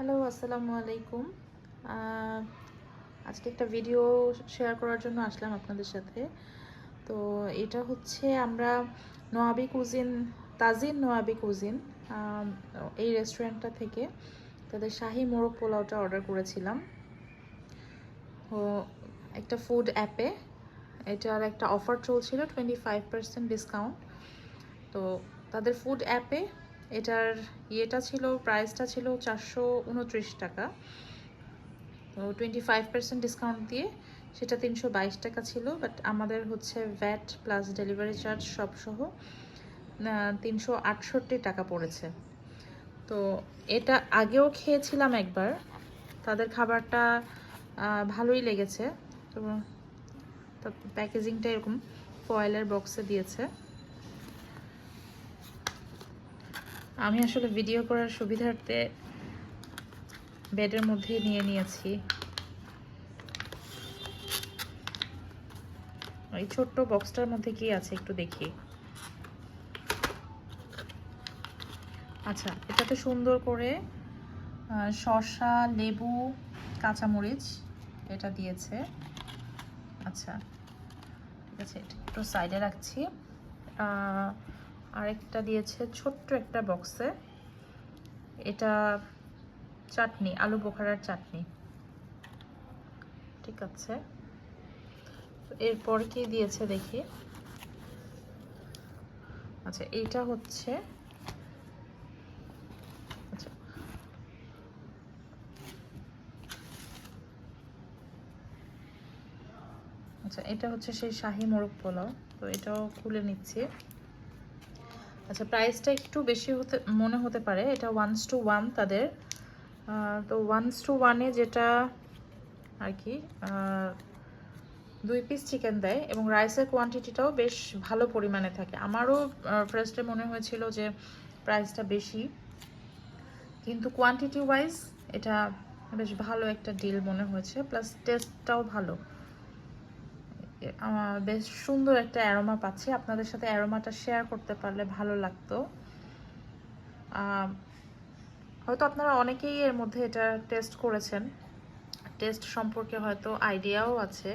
Hello, আসসালামু আলাইকুম। আজকে একটা ভিডিও শেয়ার করার জন্য আসলাম আপনাদের সাথে। তো এটা হচ্ছে আমরা নোয়াবি কুজিন, তাজিন নোয়াবি কুজিন, এই রেস্টুরেন্টটা থেকে তাদের শাহি মোরগ পোলাওটা অর্ডার করেছিলাম। তো একটা ফুড অ্যাপে এটার একটা অফার চলছিল, 25% ডিসকাউন্ট। তো তাদের ফুড অ্যাপে এটার প্রাইসটা ছিল 429 টাকা। তো 25% ডিসকাউন্ট দিয়ে সেটা 322 টাকা ছিল, বাট আমাদের হচ্ছে ভ্যাট প্লাস ডেলিভারি চার্জ সব সহ 368 টাকা পড়েছে। তো এটা আগেও খেয়েছিলাম একবার, তাদের খাবারটা ভালোই লেগেছে। তো প্যাকেজিংটা এরকম ফয়েলের বক্সে দিয়েছে। আমি আসলে ভিডিও করার সুবিধার্থে বেডের মধ্যে নিয়ে নিয়েছি। এই ছোট্ট বক্সটার মধ্যে কি আছে একটু দেখি। আচ্ছা, এটাতে সুন্দর করে শসা, লেবু, কাঁচামরিচ এটা দিয়েছে। আচ্ছা, ঠিক আছে, এটা একটু সাইডে রাখছি। আরেকটা দিয়েছে ছোট্ট একটা বক্সে, এটা চাটনি, আলু বোখারার চাটনি। ঠিক আছে, এরপর কি দিয়েছে দেখি। আচ্ছা, এইটা হচ্ছে, আচ্ছা আচ্ছা এটা হচ্ছে সেই শাহি মোরগ পোলাও। তো এটাও খুলে নিচ্ছি। আচ্ছা, প্রাইসটা একটু বেশি মনে হতে পারে, এটা 1:1 তাদের। তো 1:1-এ যেটা আর কি 2 পিস চিকেন দেয় এবং রাইসের কোয়ান্টিটিটাও বেশ ভালো পরিমাণে থাকে। আমারও ফার্স্টে মনে হয়েছিল যে প্রাইসটা বেশি, কিন্তু কোয়ান্টিটি ওয়াইজ এটা বেশ ভালো একটা ডিল মনে হয়েছে, প্লাস টেস্টটাও ভালো। বেশ সুন্দর একটা অ্যারোমা পাচ্ছি, আপনাদের সাথে অ্যারোমাটা শেয়ার করতে পারলে ভালো লাগতো। হয়তো আপনারা অনেকেই এর মধ্যে এটা টেস্ট করেছেন, টেস্ট সম্পর্কে হয়তো আইডিয়াও আছে।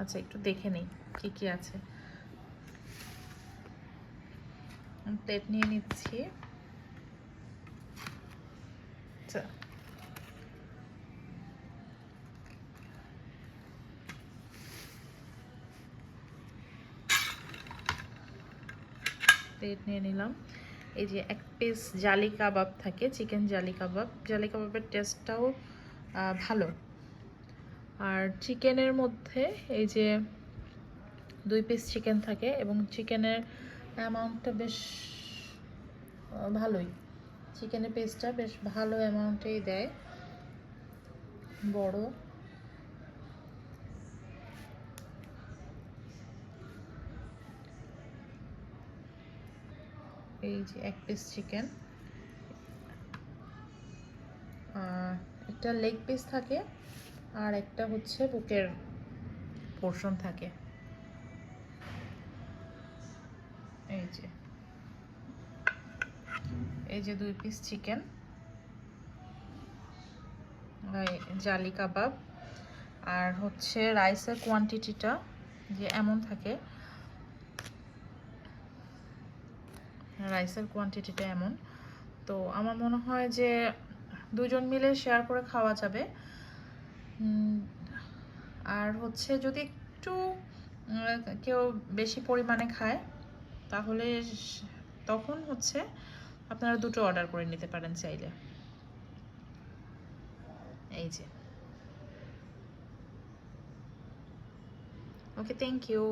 আচ্ছা, একটু দেখে নিই কি কি আছে। প্লেট নিয়ে নিচ্ছি। আচ্ছা, প্লেট নিয়ে নিলাম। এই যে এক পিস জালি কাবাব থাকে, চিকেন জালি কাবাব। জালি কাবাবের টেস্টটাও ভালো। আর চিকেনের মধ্যে এই যে 2 পিস চিকেন থাকে এবং চিকেনের অ্যামাউন্টটা বেশ ভালোই। চিকেনের পিসটা বেশ ভালো অ্যামাউন্টেই দেয়, বড়। এই যে এক পিস চিকেন, একটা লেগ পিস থাকে আর একটা হচ্ছে বুকের পোর্শন থাকে। এই যে 2 পিস চিকেন, জালি কাবাব। আর হচ্ছে রাইসের কোয়ান্টিটিটা যে এমন থাকে, রাইসের কোয়ান্টিটিটা এমন। তো আমার মনে হয় যে দুজন মিলে শেয়ার করে খাওয়া যাবে। আর হচ্ছে যদি একটু কেউ বেশি পরিমাণে খায়, তাহলে তখন হচ্ছে আপনারা দুটো অর্ডার করে নিতে পারেন চাইলে। এই যে, ওকে, থ্যাংক ইউ।